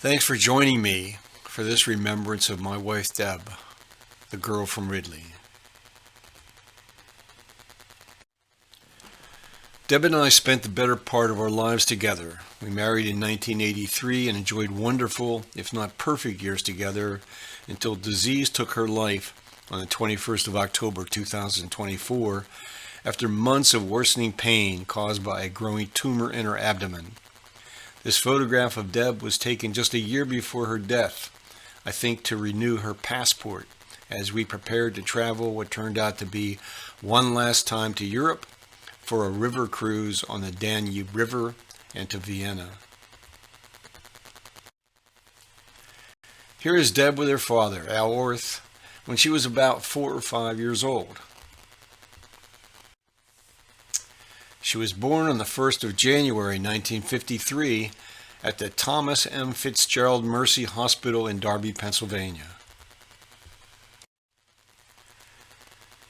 Thanks for joining me for this remembrance of my wife Deb, the girl from Ridley. Deb and I spent the better part of our lives together. We married in 1983 and enjoyed wonderful, if not perfect, years together until disease took her life on the 21st of October 2024 after months of worsening pain caused by a growing tumor in her abdomen. This photograph of Deb was taken just a year before her death, I think to renew her passport as we prepared to travel what turned out to be one last time to Europe for a river cruise on the Danube River and to Vienna. Here is Deb with her father, Al Orth, when she was about 4 or 5 years old. She was born on the 1st of January 1953 at the Thomas M. Fitzgerald Mercy Hospital in Darby, Pennsylvania.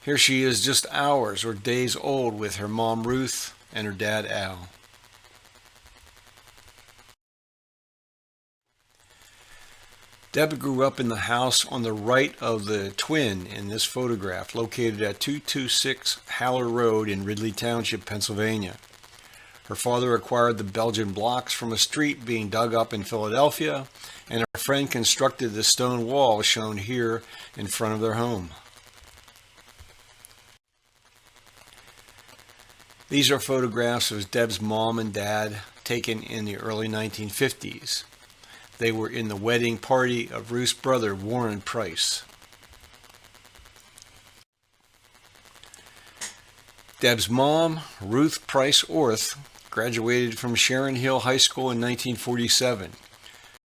Here she is just hours or days old with her mom Ruth and her dad Al. Deb grew up in the house on the right of the twin in this photograph, located at 226 Haller Road in Ridley Township, Pennsylvania. Her father acquired the Belgian blocks from a street being dug up in Philadelphia, and her friend constructed the stone wall shown here in front of their home. These are photographs of Deb's mom and dad taken in the early 1950s. They were in the wedding party of Ruth's brother, Warren Price. Deb's mom, Ruth Price Orth, graduated from Sharon Hill High School in 1947.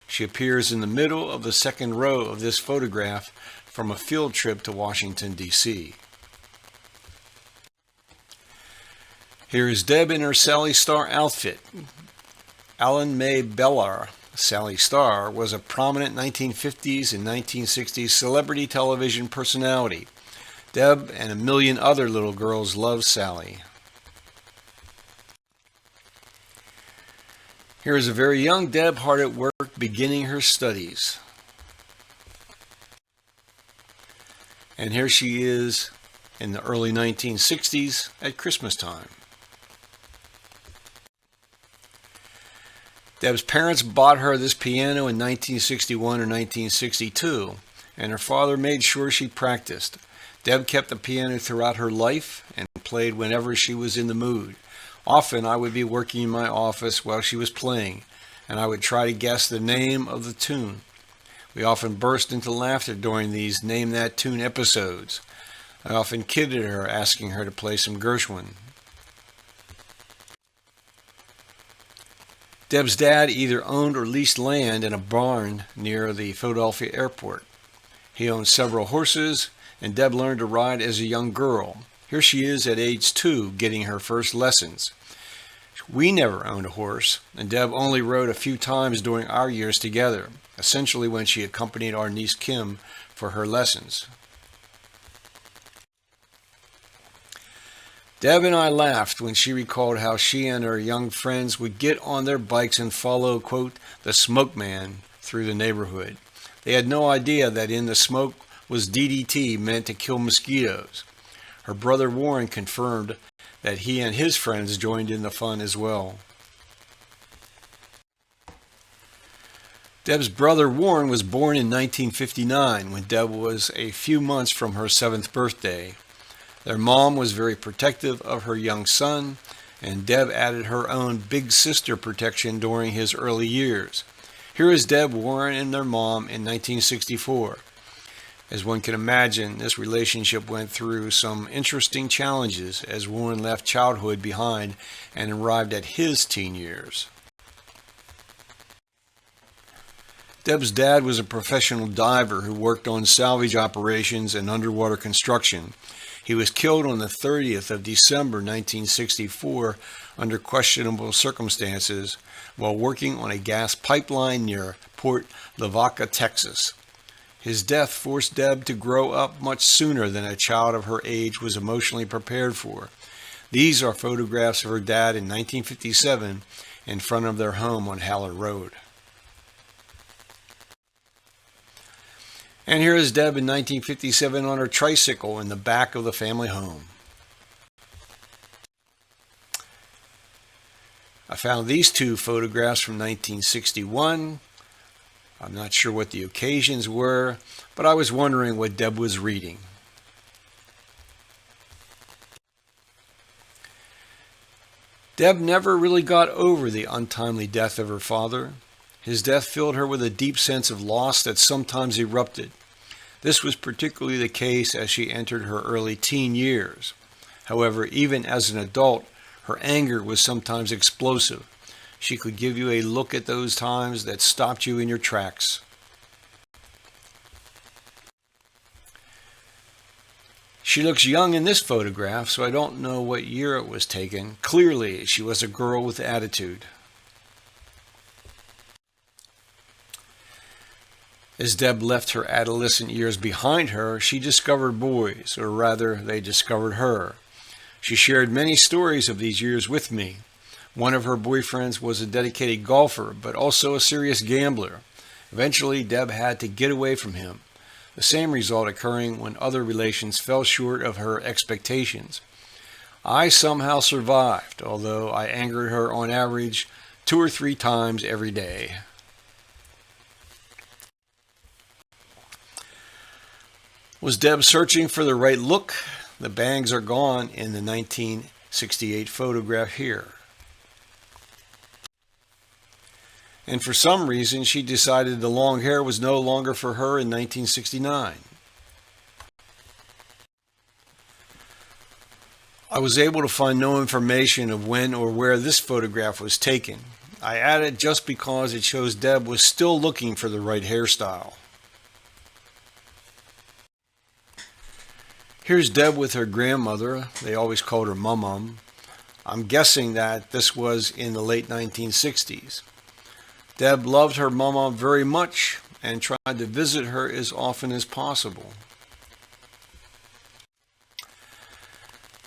She appears in the middle of the second row of this photograph from a field trip to Washington, D.C. Here is Deb in her Sally Star outfit. Alan May Bellar, Sally Star, was a prominent 1950s and 1960s celebrity television personality. Deb and a million other little girls loved Sally. Here is a very young Deb hard at work beginning her studies. And here she is in the early 1960s at Christmas time. Deb's parents bought her this piano in 1961 or 1962, and her father made sure she practiced. Deb kept the piano throughout her life and played whenever she was in the mood. Often I would be working in my office while she was playing, and I would try to guess the name of the tune. We often burst into laughter during these Name That Tune episodes. I often kidded her, asking her to play some Gershwin. Deb's dad either owned or leased land in a barn near the Philadelphia airport. He owned several horses, and Deb learned to ride as a young girl. Here she is at age 2 getting her first lessons. We never owned a horse, and Deb only rode a few times during our years together, essentially when she accompanied our niece Kim for her lessons. Deb and I laughed when she recalled how she and her young friends would get on their bikes and follow, quote, the smoke man through the neighborhood. They had no idea that in the smoke was DDT, meant to kill mosquitoes. Her brother Warren confirmed that he and his friends joined in the fun as well. Deb's brother Warren was born in 1959 when Deb was a few months from her 7th birthday. Their mom was very protective of her young son, and Deb added her own big sister protection during his early years. Here is Deb, Warren, and their mom in 1964. As one can imagine, this relationship went through some interesting challenges as Warren left childhood behind and arrived at his teen years. Deb's dad was a professional diver who worked on salvage operations and underwater construction. He was killed on the 30th of December 1964 under questionable circumstances while working on a gas pipeline near Port Lavaca, Texas. His death forced Deb to grow up much sooner than a child of her age was emotionally prepared for. These are photographs of her dad in 1957 in front of their home on Haller Road. And here is Deb in 1957 on her tricycle in the back of the family home. I found these two photographs from 1961. I'm not sure what the occasions were, but I was wondering what Deb was reading. Deb never really got over the untimely death of her father. His death filled her with a deep sense of loss that sometimes erupted. This was particularly the case as she entered her early teen years. However, even as an adult, her anger was sometimes explosive. She could give you a look at those times that stopped you in your tracks. She looks young in this photograph, so I don't know what year it was taken. Clearly, she was a girl with attitude. As Deb left her adolescent years behind her, she discovered boys, or rather, they discovered her. She shared many stories of these years with me. One of her boyfriends was a dedicated golfer, but also a serious gambler. Eventually, Deb had to get away from him, the same result occurring when other relations fell short of her expectations. I somehow survived, although I angered her on average 2 or 3 times every day. Was Deb searching for the right look? The bangs are gone in the 1968 photograph here. And for some reason, she decided the long hair was no longer for her in 1969. I was able to find no information of when or where this photograph was taken. I added it just because it shows Deb was still looking for the right hairstyle. Here's Deb with her grandmother. They always called her Mum. I'm guessing that this was in the late 1960s. Deb loved her Mum very much and tried to visit her as often as possible.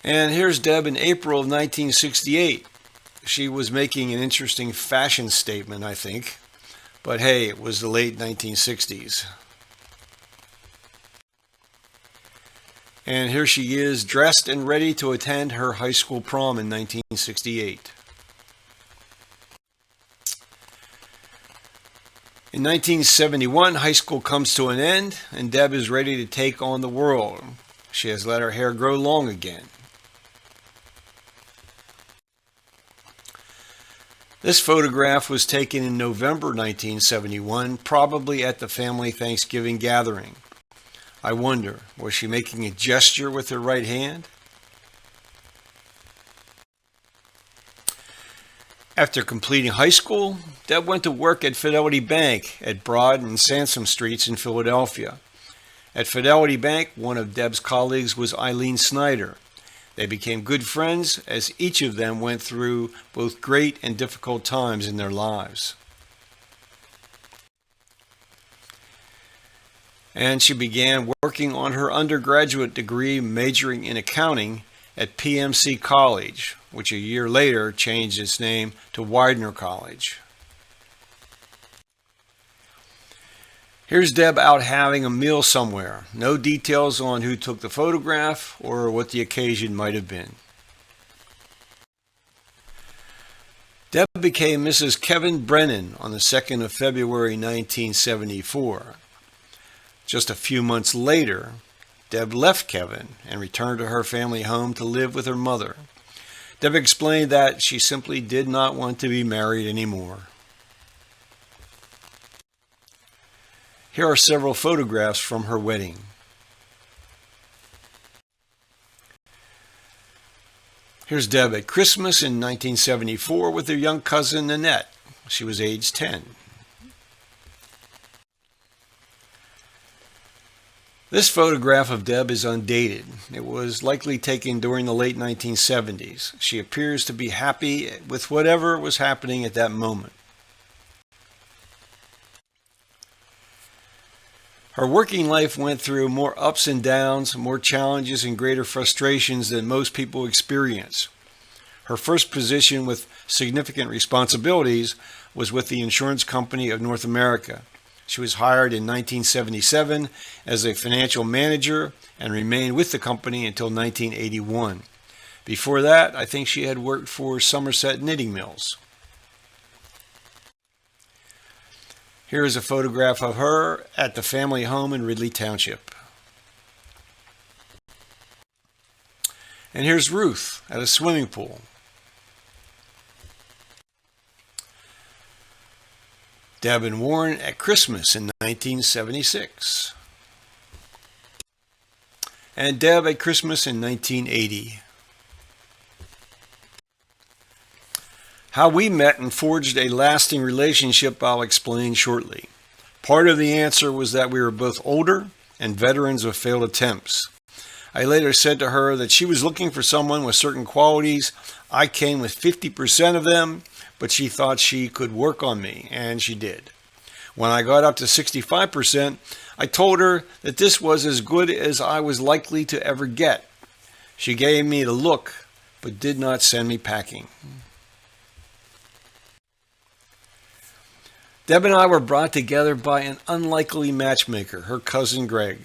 And here's Deb in April of 1968. She was making an interesting fashion statement, I think. But hey, it was the late 1960s. And here she is, dressed and ready to attend her high school prom in 1968. In 1971, high school comes to an end, and Deb is ready to take on the world. She has let her hair grow long again. This photograph was taken in November 1971, probably at the family Thanksgiving gathering. I wonder, was she making a gesture with her right hand? After completing high school, Deb went to work at Fidelity Bank at Broad and Sansom Streets in Philadelphia. At Fidelity Bank, one of Deb's colleagues was Eileen Snyder. They became good friends as each of them went through both great and difficult times in their lives. And she began working on her undergraduate degree, majoring in accounting at PMC College, which a year later changed its name to Widener College. Here's Deb out having a meal somewhere. No details on who took the photograph or what the occasion might have been. Deb became Mrs. Kevin Brennan on the 2nd of February 1974. Just a few months later, Deb left Kevin and returned to her family home to live with her mother. Deb explained that she simply did not want to be married anymore. Here are several photographs from her wedding. Here's Deb at Christmas in 1974 with her young cousin Nanette. She was age 10. This photograph of Deb is undated. It was likely taken during the late 1970s. She appears to be happy with whatever was happening at that moment. Her working life went through more ups and downs, more challenges and greater frustrations than most people experience. Her first position with significant responsibilities was with the Insurance Company of North America. She was hired in 1977 as a financial manager and remained with the company until 1981. Before that, I think she had worked for Somerset Knitting Mills. Here is a photograph of her at the family home in Ridley Township. And here's Ruth at a swimming pool. Deb and Warren at Christmas in 1976. And Deb at Christmas in 1980. How we met and forged a lasting relationship I'll explain shortly. Part of the answer was that we were both older and veterans of failed attempts. I later said to her that she was looking for someone with certain qualities. I came with 50% of them, but she thought she could work on me, and she did. When I got up to 65%, I told her that this was as good as I was likely to ever get. She gave me the look, but did not send me packing. Deb and I were brought together by an unlikely matchmaker, her cousin Greg.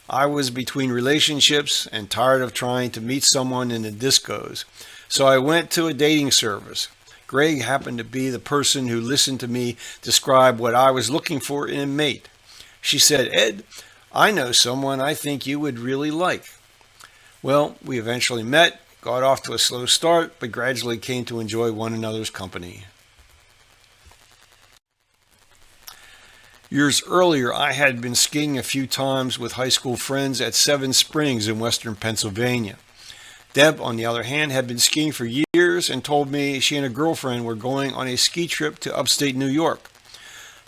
I was between relationships and tired of trying to meet someone in the discos, so I went to a dating service. Greg happened to be the person who listened to me describe what I was looking for in a mate. She said, "Ed, I know someone I think you would really like." Well, we eventually met, got off to a slow start, but gradually came to enjoy one another's company. Years earlier, I had been skiing a few times with high school friends at Seven Springs in western Pennsylvania. Deb, on the other hand, had been skiing for years and told me she and a girlfriend were going on a ski trip to upstate New York.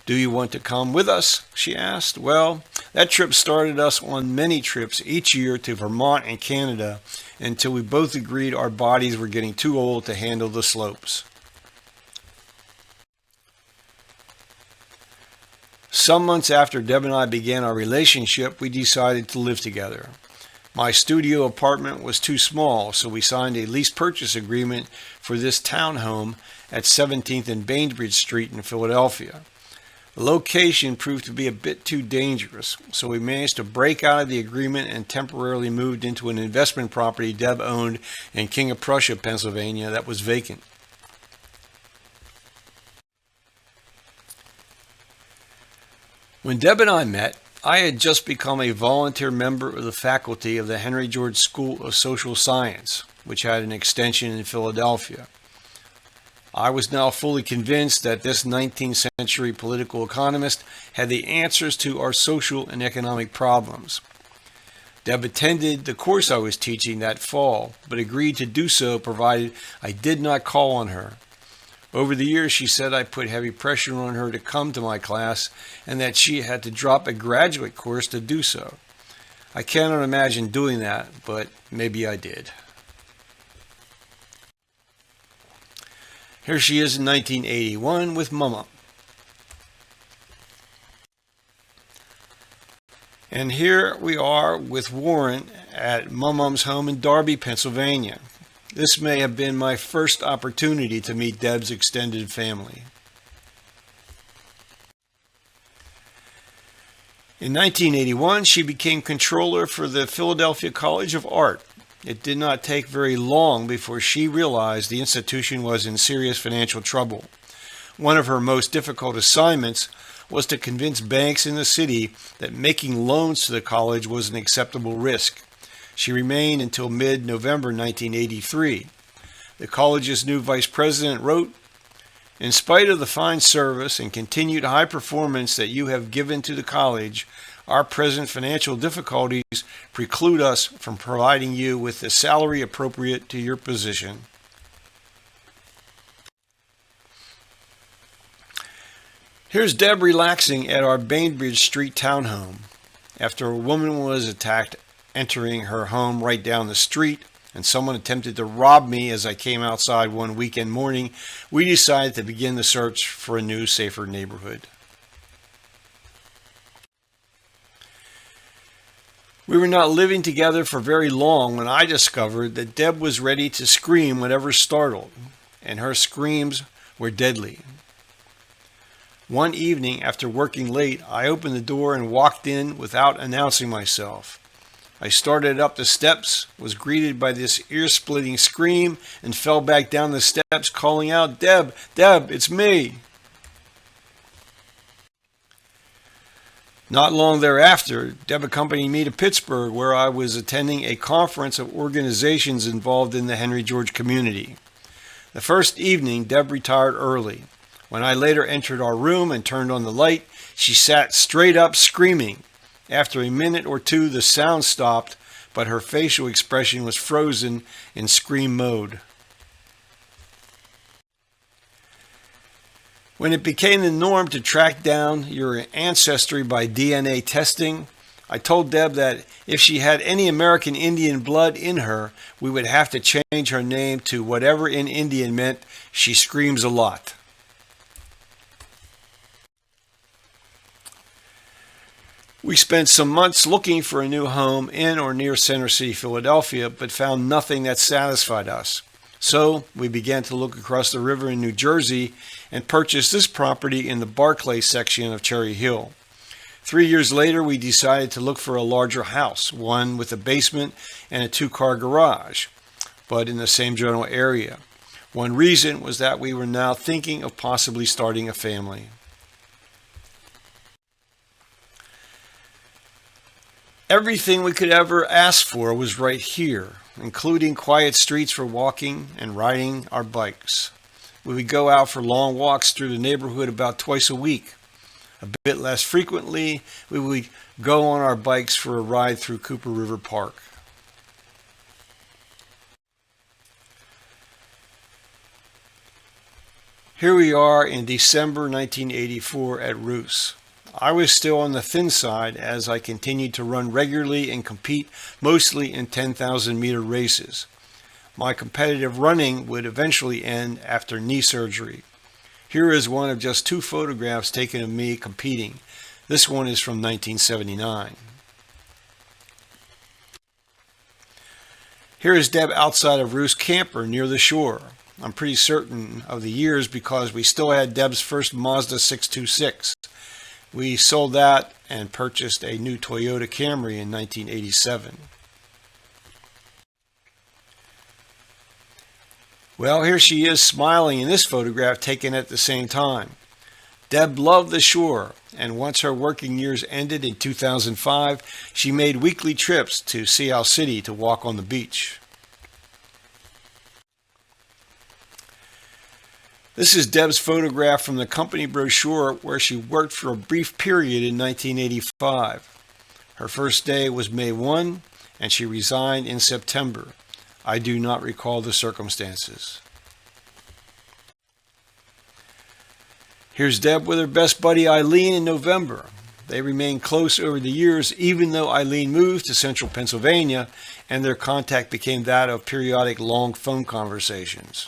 "Do you want to come with us?" she asked. Well, that trip started us on many trips each year to Vermont and Canada until we both agreed our bodies were getting too old to handle the slopes. Some months after Deb and I began our relationship, we decided to live together. My studio apartment was too small, so we signed a lease purchase agreement for this townhome at 17th and Bainbridge Street in Philadelphia. The location proved to be a bit too dangerous, so we managed to break out of the agreement and temporarily moved into an investment property Deb owned in King of Prussia, Pennsylvania, that was vacant. When Deb and I met, I had just become a volunteer member of the faculty of the Henry George School of Social Science, which had an extension in Philadelphia. I was now fully convinced that this 19th century political economist had the answers to our social and economic problems. Deb attended the course I was teaching that fall, but agreed to do so provided I did not call on her. Over the years, she said I put heavy pressure on her to come to my class and that she had to drop a graduate course to do so. I cannot imagine doing that, but maybe I did. Here she is in 1981 with Mama. And here we are with Warren at Mum's home in Darby, Pennsylvania. This may have been my first opportunity to meet Deb's extended family. In 1981, she became controller for the Philadelphia College of Art. It did not take very long before she realized the institution was in serious financial trouble. One of her most difficult assignments was to convince banks in the city that making loans to the college was an acceptable risk. She remained until mid-November 1983. The college's new vice president wrote, "In spite of the fine service and continued high performance that you have given to the college, our present financial difficulties preclude us from providing you with the salary appropriate to your position." Here's Deb relaxing at our Bainbridge Street townhome. After a woman was attacked entering her home right down the street, and someone attempted to rob me as I came outside one weekend morning, we decided to begin the search for a new, safer neighborhood. We were not living together for very long when I discovered that Deb was ready to scream whenever startled, and her screams were deadly. One evening, after working late, I opened the door and walked in without announcing myself. I started up the steps, was greeted by this ear-splitting scream, and fell back down the steps calling out, "Deb, Deb, it's me." Not long thereafter, Deb accompanied me to Pittsburgh, where I was attending a conference of organizations involved in the Henry George community. The first evening, Deb retired early. When I later entered our room and turned on the light, she sat straight up screaming. After a minute or two, the sound stopped, but her facial expression was frozen in scream mode. When it became the norm to track down your ancestry by DNA testing, I told Deb that if she had any American Indian blood in her, we would have to change her name to whatever in Indian meant "she screams a lot." We spent some months looking for a new home in or near Center City, Philadelphia, but found nothing that satisfied us. So we began to look across the river in New Jersey and purchased this property in the Barclay section of Cherry Hill. 3 years later, we decided to look for a larger house, one with a basement and a 2-car garage, but in the same general area. One reason was that we were now thinking of possibly starting a family. Everything we could ever ask for was right here, including quiet streets for walking and riding our bikes. We would go out for long walks through the neighborhood about twice a week. A bit less frequently, we would go on our bikes for a ride through Cooper River Park. Here we are in December 1984 at Roos. I was still on the thin side as I continued to run regularly and compete mostly in 10,000-meter races. My competitive running would eventually end after knee surgery. Here is one of just 2 photographs taken of me competing. This one is from 1979. Here is Deb outside of Roos camper near the shore. I'm pretty certain of the years because we still had Deb's first Mazda 626. We sold that and purchased a new Toyota Camry in 1987. Well, here she is smiling in this photograph taken at the same time. Deb loved the shore, and once her working years ended in 2005, she made weekly trips to Sea Isle City to walk on the beach. This is Deb's photograph from the company brochure where she worked for a brief period in 1985. Her first day was May 1, and she resigned in September. I do not recall the circumstances. Here's Deb with her best buddy Eileen in November. They remained close over the years, even though Eileen moved to central Pennsylvania, and their contact became that of periodic long phone conversations.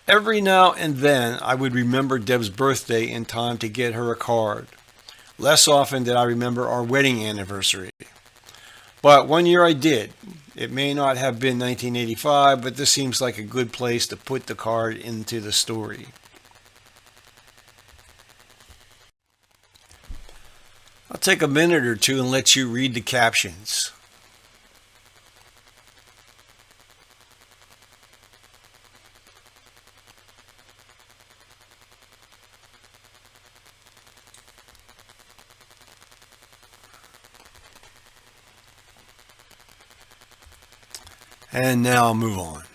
Every now and then, I would remember Deb's birthday in time to get her a card. Less often did I remember our wedding anniversary. But one year I did. It may not have been 1985, but this seems like a good place to put the card into the story. I'll take a minute or two and let you read the captions. And now I'll move on.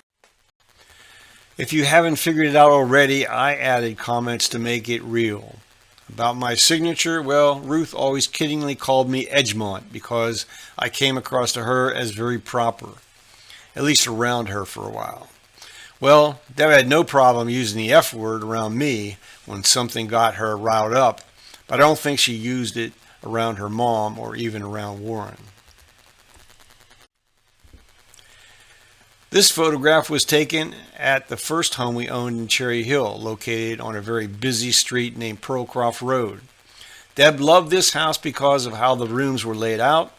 If you haven't figured it out already, I added comments to make it real. About my signature, well, Ruth always kiddingly called me Edgemont because I came across to her as very proper, at least around her for a while. Well, Deb had no problem using the F word around me when something got her riled up, but I don't think she used it around her mom or even around Warren. This photograph was taken at the first home we owned in Cherry Hill, located on a very busy street named Pearlcroft Road. Deb loved this house because of how the rooms were laid out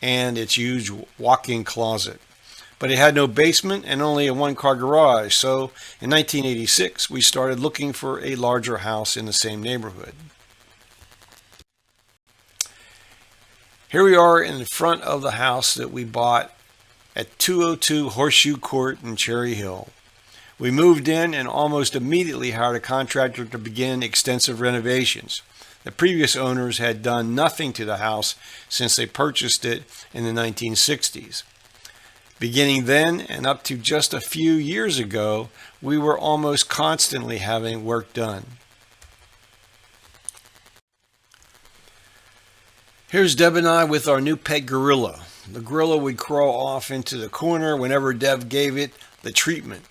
and its huge walk-in closet. but it had no basement and only a one-car garage. So in 1986, we started looking for a larger house in the same neighborhood. Here we are in the front of the house that we bought at 202 Horseshoe Court in Cherry Hill. We moved in and almost immediately hired a contractor to begin extensive renovations. The previous owners had done nothing to the house since they purchased it in the 1960s. Beginning then and up to just a few years ago, we were almost constantly having work done. Here's Deb and I with our new pet gorilla. The gorilla would crawl off into the corner whenever Deb gave it the treatment.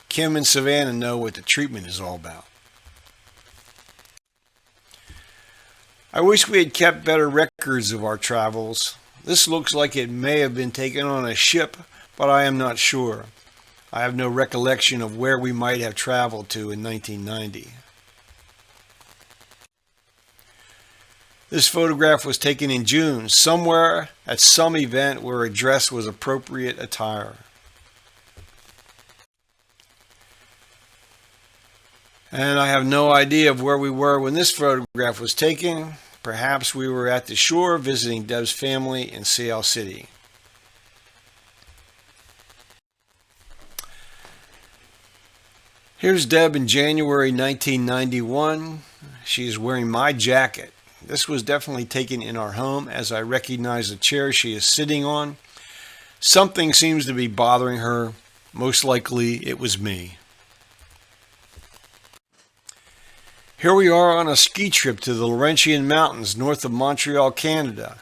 Kim and Savannah know what the treatment is all about. I wish we had kept better records of our travels. This looks like it may have been taken on a ship, but I am not sure. I have no recollection of where we might have traveled to in 1990. This photograph was taken in June, somewhere at some event where a dress was appropriate attire. And I have no idea of where we were when this photograph was taken. Perhaps we were at the shore visiting Deb's family in Sea City. Here's Deb in January 1991. She is wearing my jacket. This was definitely taken in our home as I recognize the chair she is sitting on. Something seems to be bothering her. Most likely it was me. Here we are on a ski trip to the Laurentian Mountains north of Montreal, Canada.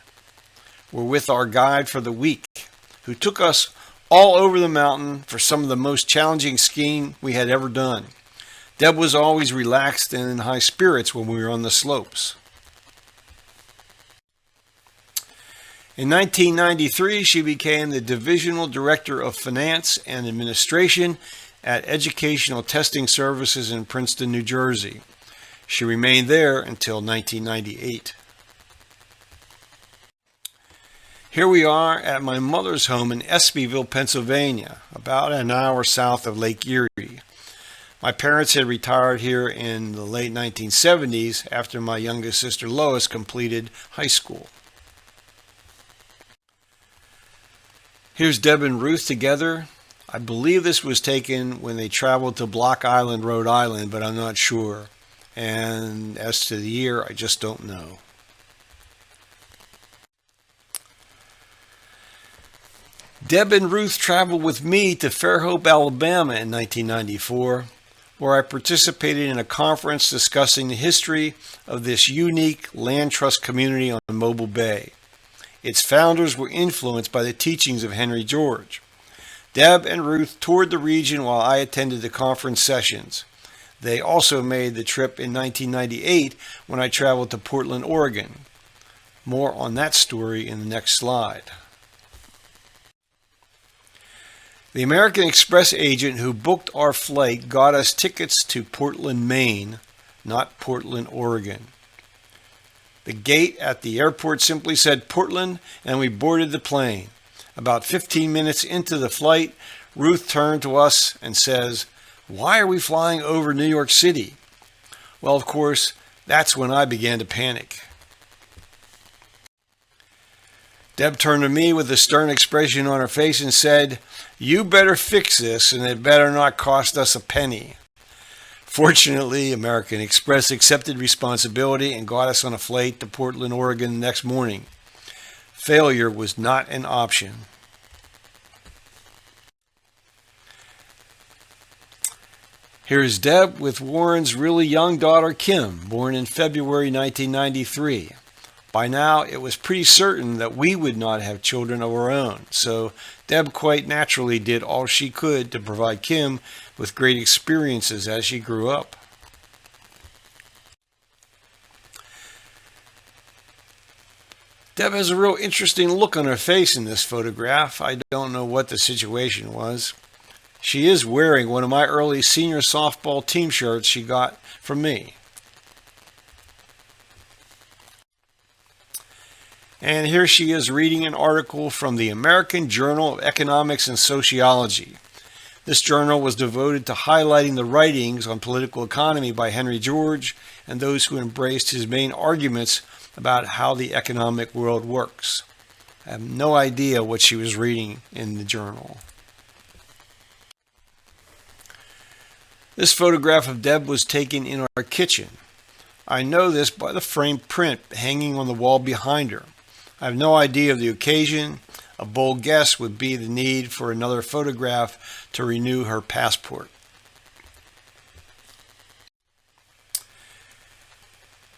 We're with our guide for the week, who took us all over the mountain for some of the most challenging skiing we had ever done. Deb was always relaxed and in high spirits when we were on the slopes. In 1993, she became the Divisional Director of Finance and Administration at Educational Testing Services in Princeton, New Jersey. She remained there until 1998. Here we are at my mother's home in Espyville, Pennsylvania, about an hour south of Lake Erie. My parents had retired here in the late 1970s after my youngest sister Lois completed high school. Here's Deb and Ruth together. I believe this was taken when they traveled to Block Island, Rhode Island, but I'm not sure. And as to the year, I just don't know. Deb and Ruth traveled with me to Fairhope, Alabama in 1994, where I participated in a conference discussing the history of this unique land trust community on Mobile Bay. Its founders were influenced by the teachings of Henry George. Deb and Ruth toured the region while I attended the conference sessions. They also made the trip in 1998 when I traveled to Portland, Oregon. More on that story in the next slide. The American Express agent who booked our flight got us tickets to Portland, Maine, not Portland, Oregon. The gate at the airport simply said Portland, and we boarded the plane. About 15 minutes into the flight, Ruth turned to us and says, "Why are we flying over New York City?" Well, of course, that's when I began to panic. Deb turned to me with a stern expression on her face and said, "You better fix this, and it better not cost us a penny." Fortunately, American Express accepted responsibility and got us on a flight to Portland, Oregon the next morning. Failure was not an option. Here's Deb with Warren's really young daughter, Kim, born in February 1993. By now, it was pretty certain that we would not have children of our own, so Deb quite naturally did all she could to provide Kim with great experiences as she grew up. Deb has a real interesting look on her face in this photograph. I don't know what the situation was. She is wearing one of my early senior softball team shirts she got from me. And here she is reading an article from the American Journal of Economics and Sociology. This journal was devoted to highlighting the writings on political economy by Henry George and those who embraced his main arguments about how the economic world works. I have no idea what she was reading in the journal. This photograph of Deb was taken in our kitchen. I know this by the framed print hanging on the wall behind her. I have no idea of the occasion. A bold guess would be the need for another photograph to renew her passport.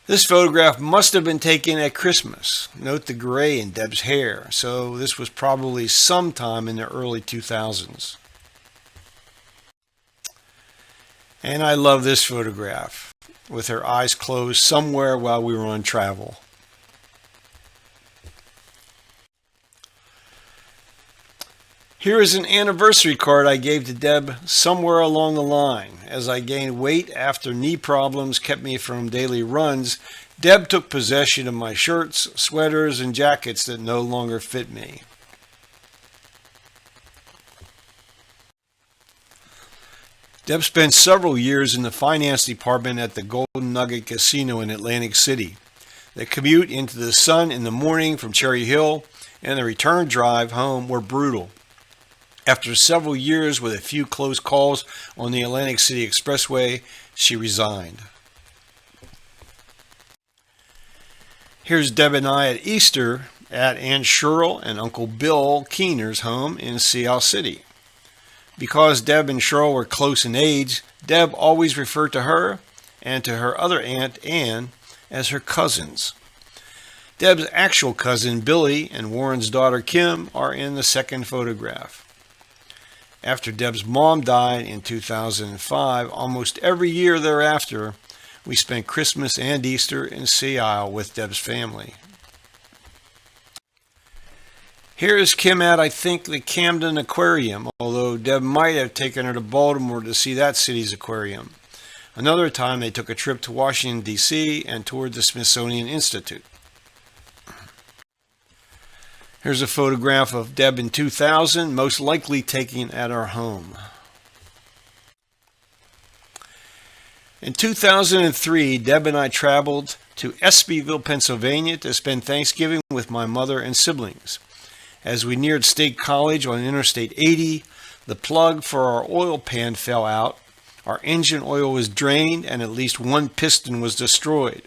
This photograph must have been taken at Christmas. Note the gray in Deb's hair, so this was probably sometime in the early 2000s. And I love this photograph, with her eyes closed somewhere while we were on travel. Here is an anniversary card I gave to Deb somewhere along the line. As I gained weight after knee problems kept me from daily runs, Deb took possession of my shirts, sweaters, and jackets that no longer fit me. Deb spent several years in the finance department at the Golden Nugget Casino in Atlantic City. The commute into the sun in the morning from Cherry Hill and the return drive home were brutal. After several years with a few close calls on the Atlantic City Expressway, she resigned. Here's Deb and I at Easter at Aunt Cheryl and Uncle Bill Keener's home in Sea Isle City. Because Deb and Cheryl were close in age, Deb always referred to her and to her other aunt, Ann, as her cousins. Deb's actual cousin, Billy, and Warren's daughter, Kim, are in the second photograph. After Deb's mom died in 2005, almost every year thereafter, we spent Christmas and Easter in Sea Isle with Deb's family. Here is Kim at, I think, the Camden Aquarium, although Deb might have taken her to Baltimore to see that city's aquarium. Another time they took a trip to Washington, D.C. and toured the Smithsonian Institute. Here's a photograph of Deb in 2000, most likely taken at our home. In 2003, Deb and I traveled to Espyville, Pennsylvania to spend Thanksgiving with my mother and siblings. As we neared State College on Interstate 80, the plug for our oil pan fell out, our engine oil was drained, and at least one piston was destroyed.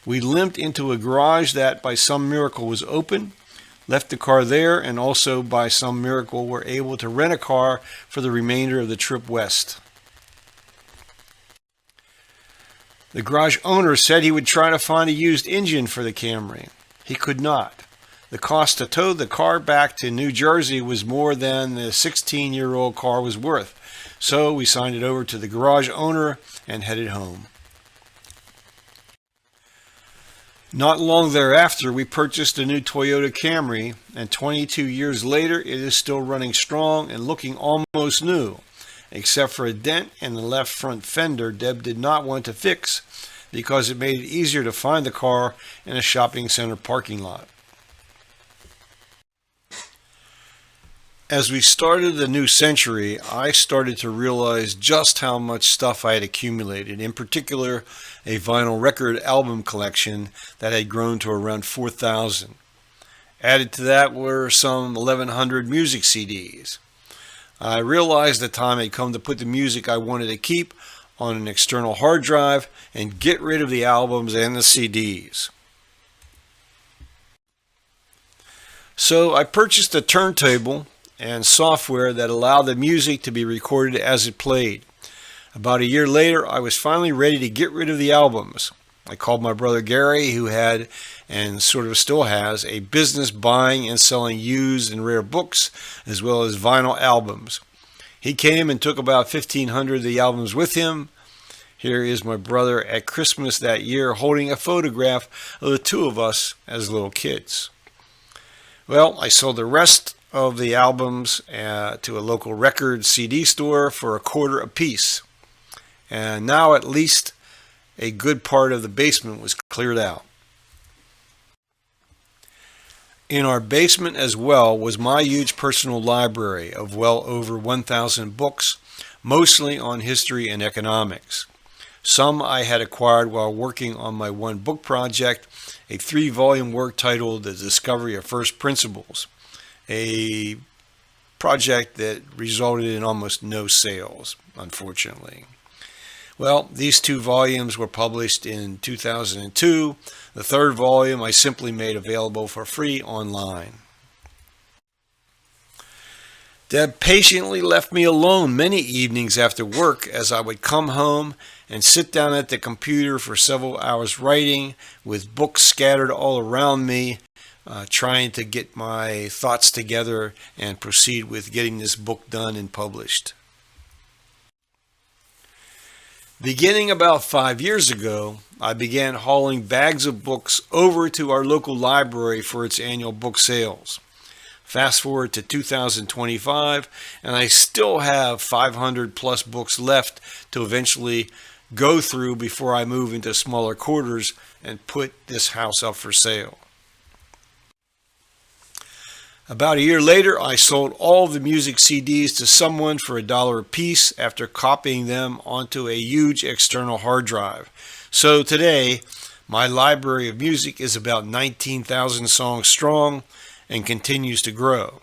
We limped into a garage that by some miracle was open, left the car there, and also by some miracle were able to rent a car for the remainder of the trip west. The garage owner said he would try to find a used engine for the Camry. He could not. The cost to tow the car back to New Jersey was more than the 16-year-old car was worth, so we signed it over to the garage owner and headed home. Not long thereafter, we purchased a new Toyota Camry, and 22 years later, it is still running strong and looking almost new, except for a dent in the left front fender Deb did not want to fix because it made it easier to find the car in a shopping center parking lot. As we started the new century, I started to realize just how much stuff I had accumulated, in particular a vinyl record album collection that had grown to around 4,000. Added to that were some 1,100 music CDs. I realized the time had come to put the music I wanted to keep on an external hard drive and get rid of the albums and the CDs. So I purchased a turntable and software that allowed the music to be recorded as it played. About a year later, I was finally ready to get rid of the albums. I called my brother Gary, who had, and sort of still has, a business buying and selling used and rare books, as well as vinyl albums. He came and took about 1,500 of the albums with him. Here is my brother at Christmas that year holding a photograph of the two of us as little kids. Well, I sold the rest of the albums to a local record CD store for $0.25 apiece. And now at least a good part of the basement was cleared out. In our basement as well was my huge personal library of well over 1,000 books, mostly on history and economics. Some I had acquired while working on my one book project, a 3-volume work titled The Discovery of First Principles, a project that resulted in almost no sales, unfortunately. Well, these 2 volumes were published in 2002. The 3rd volume I simply made available for free online. Deb patiently left me alone many evenings after work as I would come home and sit down at the computer for several hours writing, with books scattered all around me, trying to get my thoughts together and proceed with getting this book done and published. Beginning about 5 years ago, I began hauling bags of books over to our local library for its annual book sales. Fast forward to 2025, and I still have 500 plus books left to eventually go through before I move into smaller quarters and put this house up for sale. About a year later, I sold all the music CDs to someone for $1 a piece after copying them onto a huge external hard drive. So today, my library of music is about 19,000 songs strong and continues to grow.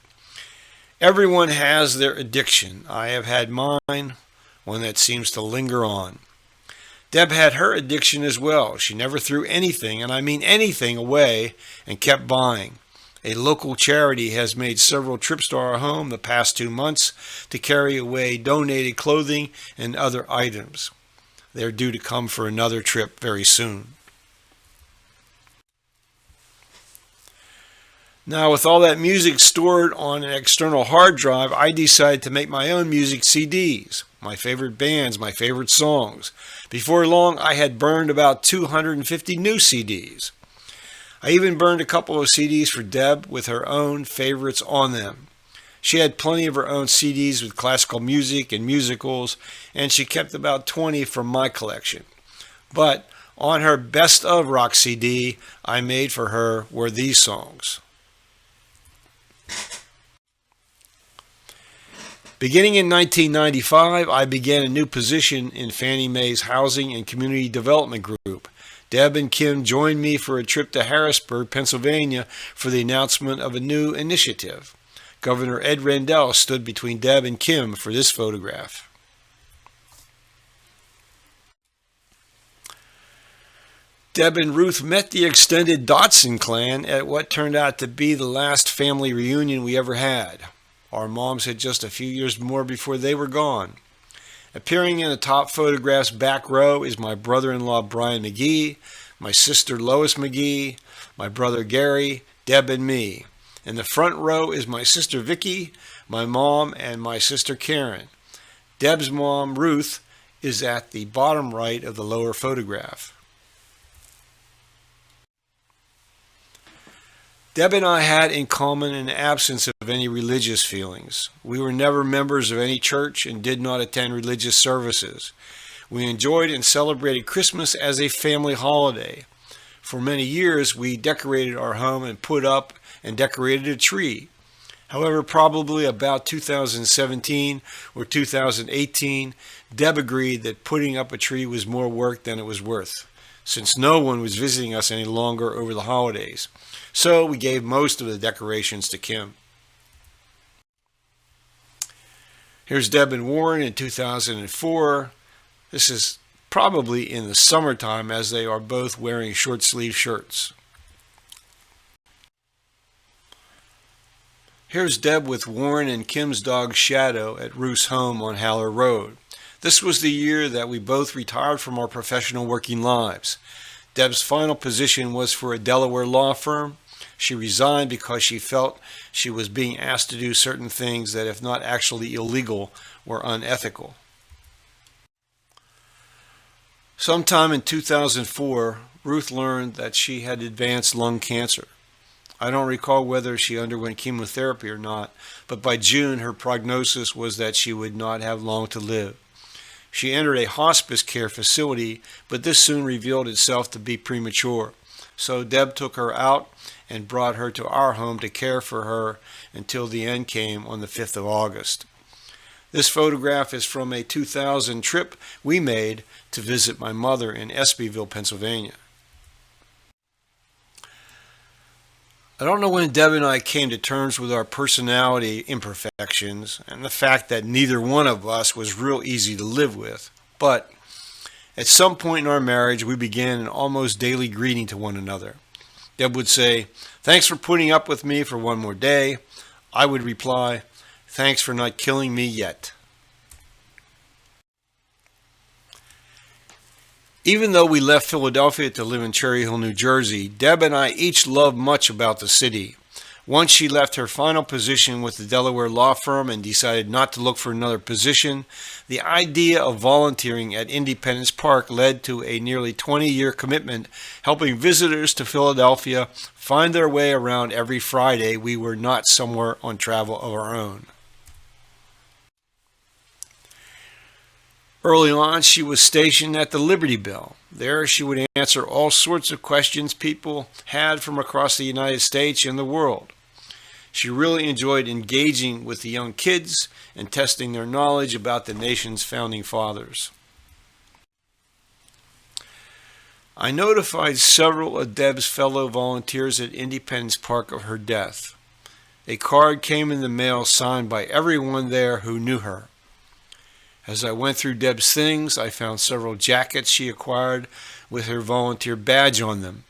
Everyone has their addiction. I have had mine, one that seems to linger on. Deb had her addiction as well. She never threw anything, and I mean anything, away and kept buying. A local charity has made several trips to our home the past 2 months to carry away donated clothing and other items. They're due to come for another trip very soon. Now, with all that music stored on an external hard drive, I decided to make my own music CDs, my favorite bands, my favorite songs. Before long, I had burned about 250 new CDs. I even burned a couple of CDs for Deb with her own favorites on them. She had plenty of her own CDs with classical music and musicals, and she kept about 20 from my collection. But on her Best of Rock CD I made for her were these songs. Beginning in 1995, I began a new position in Fannie Mae's Housing and Community Development Group. Deb and Kim joined me for a trip to Harrisburg, Pennsylvania for the announcement of a new initiative. Governor Ed Rendell stood between Deb and Kim for this photograph. Deb and Ruth met the extended Dodson clan at what turned out to be the last family reunion we ever had. Our moms had just a few years more before they were gone. Appearing in the top photograph's back row is my brother-in-law Brian McGee, my sister Lois McGee, my brother Gary, Deb, and me. In the front row is my sister Vicki, my mom, and my sister Karen. Deb's mom, Ruth, is at the bottom right of the lower photograph. Deb and I had in common an absence of any religious feelings. We were never members of any church and did not attend religious services. We enjoyed and celebrated Christmas as a family holiday. For many years, we decorated our home and put up and decorated a tree. However, probably about 2017 or 2018, Deb agreed that putting up a tree was more work than it was worth, since no one was visiting us any longer over the holidays. So we gave most of the decorations to Kim. Here's Deb and Warren in 2004. This is probably in the summertime, as they are both wearing short sleeve shirts. Here's Deb with Warren and Kim's dog Shadow at Ruth's home on Haller Road. This was the year that we both retired from our professional working lives. Deb's final position was for a Delaware law firm. She resigned because she felt she was being asked to do certain things that, if not actually illegal, were unethical. Sometime in 2004, Ruth learned that she had advanced lung cancer. I don't recall whether she underwent chemotherapy or not, but by June her prognosis was that she would not have long to live. She entered a hospice care facility, but this soon revealed itself to be premature. so Deb took her out and brought her to our home to care for her until the end came on the 5th of August. This photograph is from a 2000 trip we made to visit my mother in Espyville, Pennsylvania. I don't know when Deb and I came to terms with our personality imperfections and the fact that neither one of us was real easy to live with, but at some point in our marriage we began an almost daily greeting to one another. Deb would say, "Thanks for putting up with me for one more day." I would reply, "Thanks for not killing me yet." Even though we left Philadelphia to live in Cherry Hill, New Jersey, Deb and I each loved much about the city. Once she left her final position with the Delaware law firm and decided not to look for another position, the idea of volunteering at Independence Park led to a nearly 20-year commitment, helping visitors to Philadelphia find their way around every Friday we were not somewhere on travel of our own. Early on, she was stationed at the Liberty Bell. There, she would answer all sorts of questions people had from across the United States and the world. She really enjoyed engaging with the young kids and testing their knowledge about the nation's founding fathers. I notified several of Deb's fellow volunteers at Independence Park of her death. A card came in the mail signed by everyone there who knew her. As I went through Deb's things, I found several jackets she acquired with her volunteer badge on them.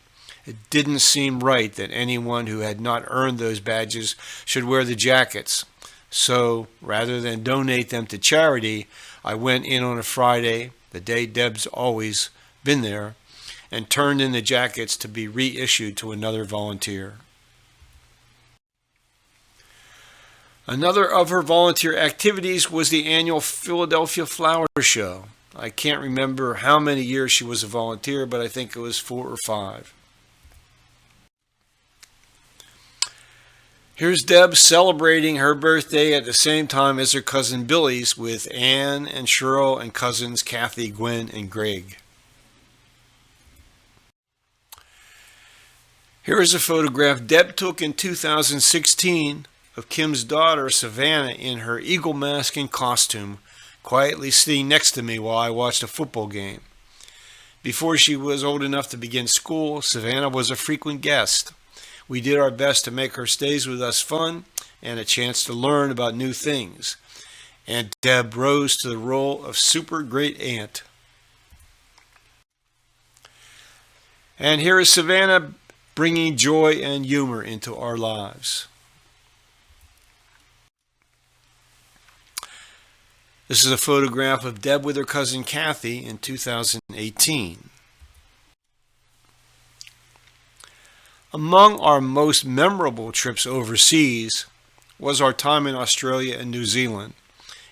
It didn't seem right that anyone who had not earned those badges should wear the jackets. So, rather than donate them to charity, I went in on a Friday, the day Deb's always been there, and turned in the jackets to be reissued to another volunteer. Another of her volunteer activities was the annual Philadelphia Flower Show. I can't remember how many years she was a volunteer, but I think it was 4 or 5. Here's Deb celebrating her birthday at the same time as her cousin Billy's with Ann and Cheryl and cousins Kathy, Gwen, and Greg. Here is a photograph Deb took in 2016 of Kim's daughter, Savannah, in her eagle mask and costume, quietly sitting next to me while I watched a football game. Before she was old enough to begin school, Savannah was a frequent guest. We did our best to make her stays with us fun and a chance to learn about new things. And Deb rose to the role of super great aunt. And here is Savannah bringing joy and humor into our lives. This is a photograph of Deb with her cousin Kathy in 2018. Among our most memorable trips overseas was our time in Australia and New Zealand.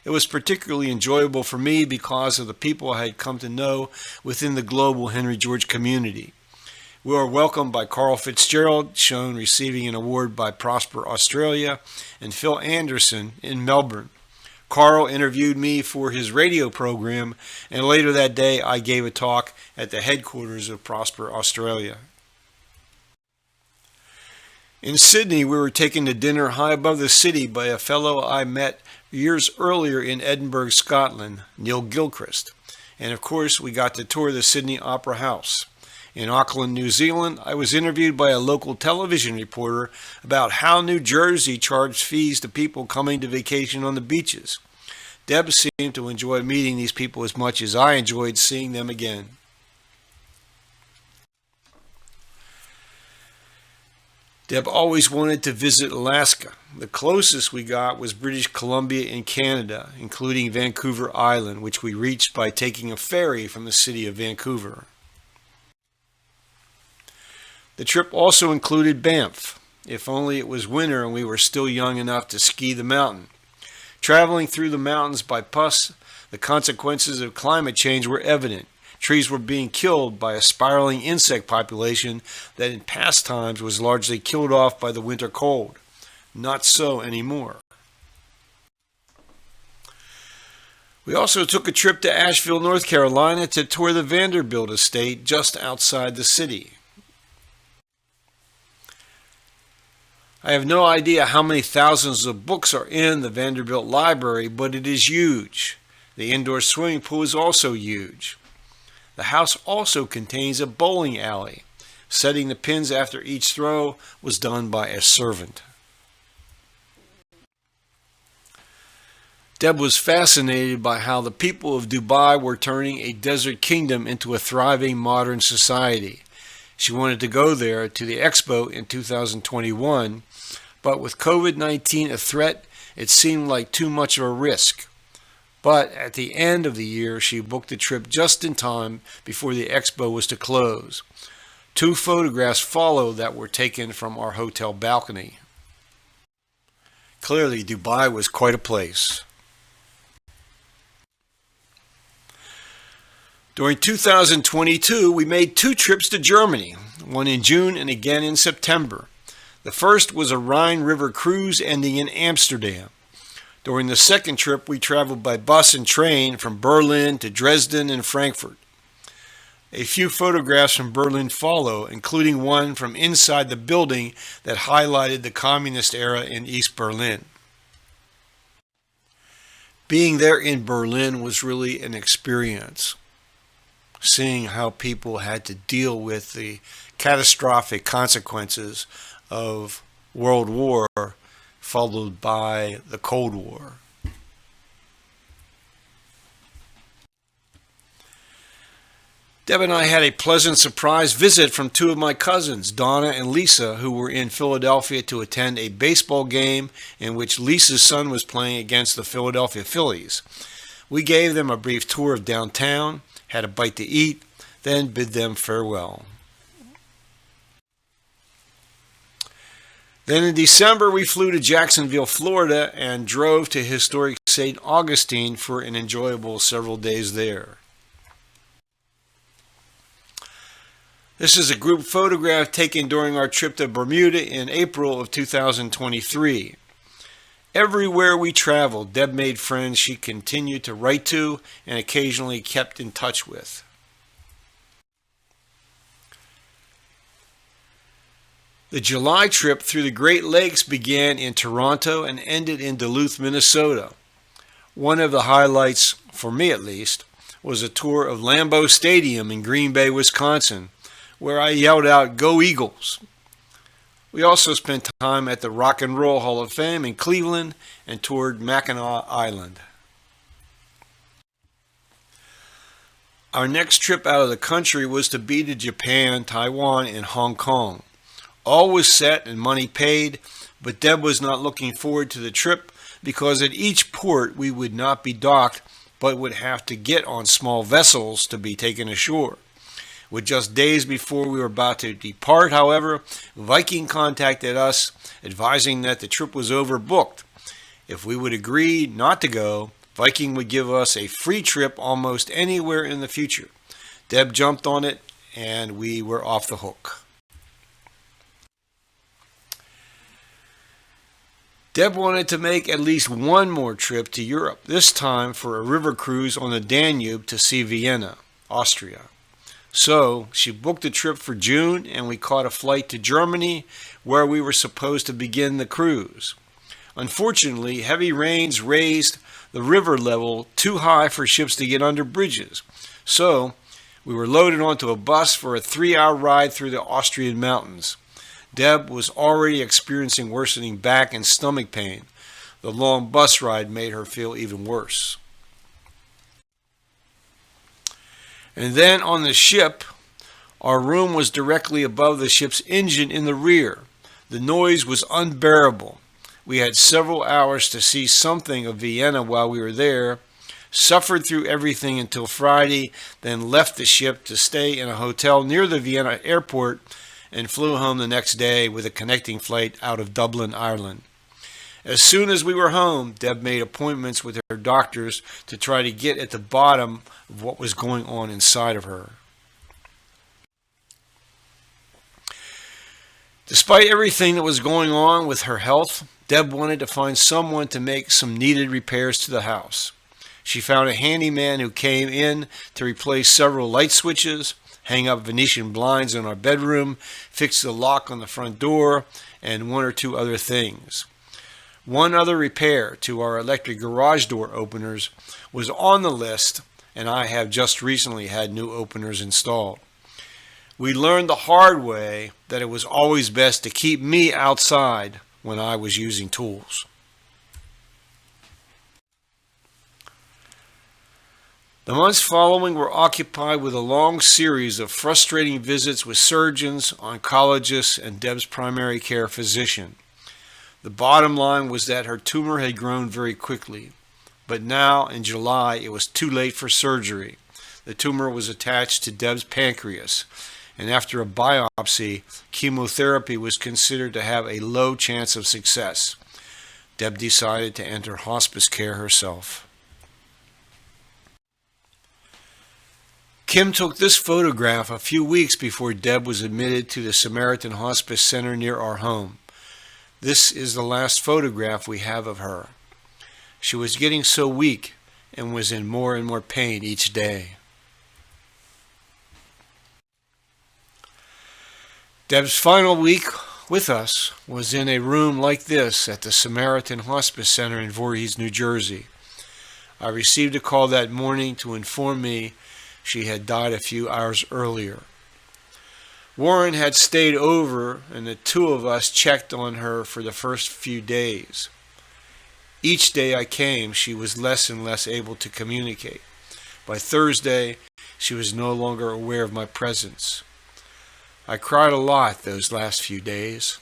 It was particularly enjoyable for me because of the people I had come to know within the global Henry George community. We were welcomed by Carl Fitzgerald, shown receiving an award by Prosper Australia, and Phil Anderson in Melbourne. Carl interviewed me for his radio program, and later that day I gave a talk at the headquarters of Prosper Australia. In Sydney, we were taken to dinner high above the city by a fellow I met years earlier in Edinburgh, Scotland, Neil Gilchrist. And of course, we got to tour the Sydney Opera House. In Auckland, New Zealand, I was interviewed by a local television reporter about how New Jersey charged fees to people coming to vacation on the beaches. Deb seemed to enjoy meeting these people as much as I enjoyed seeing them again. Deb always wanted to visit Alaska. The closest we got was British Columbia in Canada, including Vancouver Island, which we reached by taking a ferry from the city of Vancouver. The trip also included Banff, if only it was winter and we were still young enough to ski the mountain. Traveling through the mountains by bus, the consequences of climate change were evident. Trees were being killed by a spiraling insect population that in past times was largely killed off by the winter cold. Not so anymore. We also took a trip to Asheville, North Carolina to tour the Vanderbilt estate just outside the city. I have no idea how many thousands of books are in the Vanderbilt Library, but it is huge. The indoor swimming pool is also huge. The house also contains a bowling alley. Setting the pins after each throw was done by a servant. Deb was fascinated by how the people of Dubai were turning a desert kingdom into a thriving modern society. She wanted to go there to the expo in 2021, but with COVID-19 a threat, it seemed like too much of a risk. But at the end of the year, she booked a trip just in time before the expo was to close. 2 photographs follow that were taken from our hotel balcony. Clearly, Dubai was quite a place. During 2022, we made 2 trips to Germany, one in June and again in September. The first was a Rhine River cruise ending in Amsterdam. During the second trip, we traveled by bus and train from Berlin to Dresden and Frankfurt. A few photographs from Berlin follow, including one from inside the building that highlighted the communist era in East Berlin. Being there in Berlin was really an experience. Seeing how people had to deal with the catastrophic consequences of World War, followed by the Cold War. Deb and I had a pleasant surprise visit from 2 of my cousins, Donna and Lisa, who were in Philadelphia to attend a baseball game in which Lisa's son was playing against the Philadelphia Phillies. We gave them a brief tour of downtown, had a bite to eat, then bid them farewell. Then in December, we flew to Jacksonville, Florida, and drove to historic St. Augustine for an enjoyable several days there. This is a group photograph taken during our trip to Bermuda in April of 2023. Everywhere we traveled, Deb made friends she continued to write to and occasionally kept in touch with. The July trip through the Great Lakes began in Toronto and ended in Duluth, Minnesota. One of the highlights, for me at least, was a tour of Lambeau Stadium in Green Bay, Wisconsin, where I yelled out, "Go Eagles!" We also spent time at the Rock and Roll Hall of Fame in Cleveland and toured Mackinac Island. Our next trip out of the country was to be to Japan, Taiwan, and Hong Kong. All was set and money paid, but Deb was not looking forward to the trip because at each port we would not be docked but would have to get on small vessels to be taken ashore. With just days before we were about to depart, however, Viking contacted us, advising that the trip was overbooked. If we would agree not to go, Viking would give us a free trip almost anywhere in the future. Deb jumped on it, and we were off the hook. Deb wanted to make at least one more trip to Europe, this time for a river cruise on the Danube to see Vienna, Austria. So she booked a trip for June, and we caught a flight to Germany, where we were supposed to begin the cruise. Unfortunately, heavy rains raised the river level too high for ships to get under bridges. So we were loaded onto a bus for a 3-hour ride through the Austrian mountains. Deb was already experiencing worsening back and stomach pain. The long bus ride made her feel even worse. And then on the ship, our room was directly above the ship's engine in the rear. The noise was unbearable. We had several hours to see something of Vienna while we were there, suffered through everything until Friday, then left the ship to stay in a hotel near the Vienna airport and flew home the next day with a connecting flight out of Dublin, Ireland. As soon as we were home, Deb made appointments with her doctors to try to get at the bottom of what was going on inside of her. Despite everything that was going on with her health, Deb wanted to find someone to make some needed repairs to the house. She found a handyman who came in to replace several light switches, hang up Venetian blinds in our bedroom, fix the lock on the front door, and one or two other things. One other repair to our electric garage door openers was on the list, and I have just recently had new openers installed. We learned the hard way that it was always best to keep me outside when I was using tools. The months following were occupied with a long series of frustrating visits with surgeons, oncologists, and Deb's primary care physician. The bottom line was that her tumor had grown very quickly, but now, in July, it was too late for surgery. The tumor was attached to Deb's pancreas, and after a biopsy, chemotherapy was considered to have a low chance of success. Deb decided to enter hospice care herself. Kim took this photograph a few weeks before Deb was admitted to the Samaritan Hospice Center near our home. This is the last photograph we have of her. She was getting so weak and was in more and more pain each day. Deb's final week with us was in a room like this at the Samaritan Hospice Center in Voorhees, New Jersey. I received a call that morning to inform me she had died a few hours earlier. Warren had stayed over, and the two of us checked on her for the first few days. Each day I came, she was less and less able to communicate. By Thursday, she was no longer aware of my presence. I cried a lot those last few days.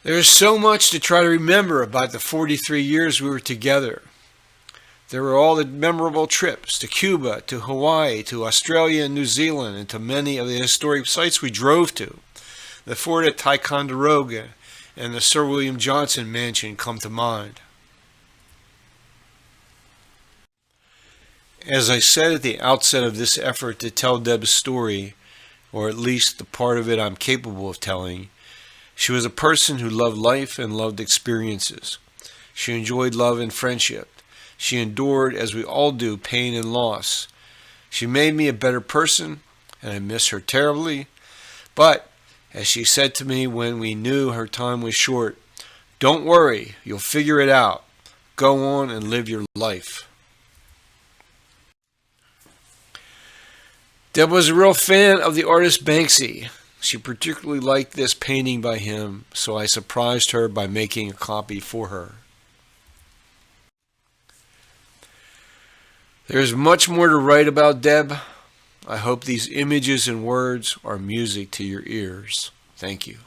There is so much to try to remember about the 43 years we were together. There were all the memorable trips to Cuba, to Hawaii, to Australia and New Zealand, and to many of the historic sites we drove to. The fort at Ticonderoga and the Sir William Johnson mansion come to mind. As I said at the outset of this effort to tell Deb's story, or at least the part of it I'm capable of telling, she was a person who loved life and loved experiences. She enjoyed love and friendship. She endured, as we all do, pain and loss. She made me a better person, and I miss her terribly. But, as she said to me when we knew her time was short, "Don't worry, you'll figure it out. Go on and live your life." Deb was a real fan of the artist Banksy. She particularly liked this painting by him, so I surprised her by making a copy for her. There's much more to write about Deb. I hope these images and words are music to your ears. Thank you.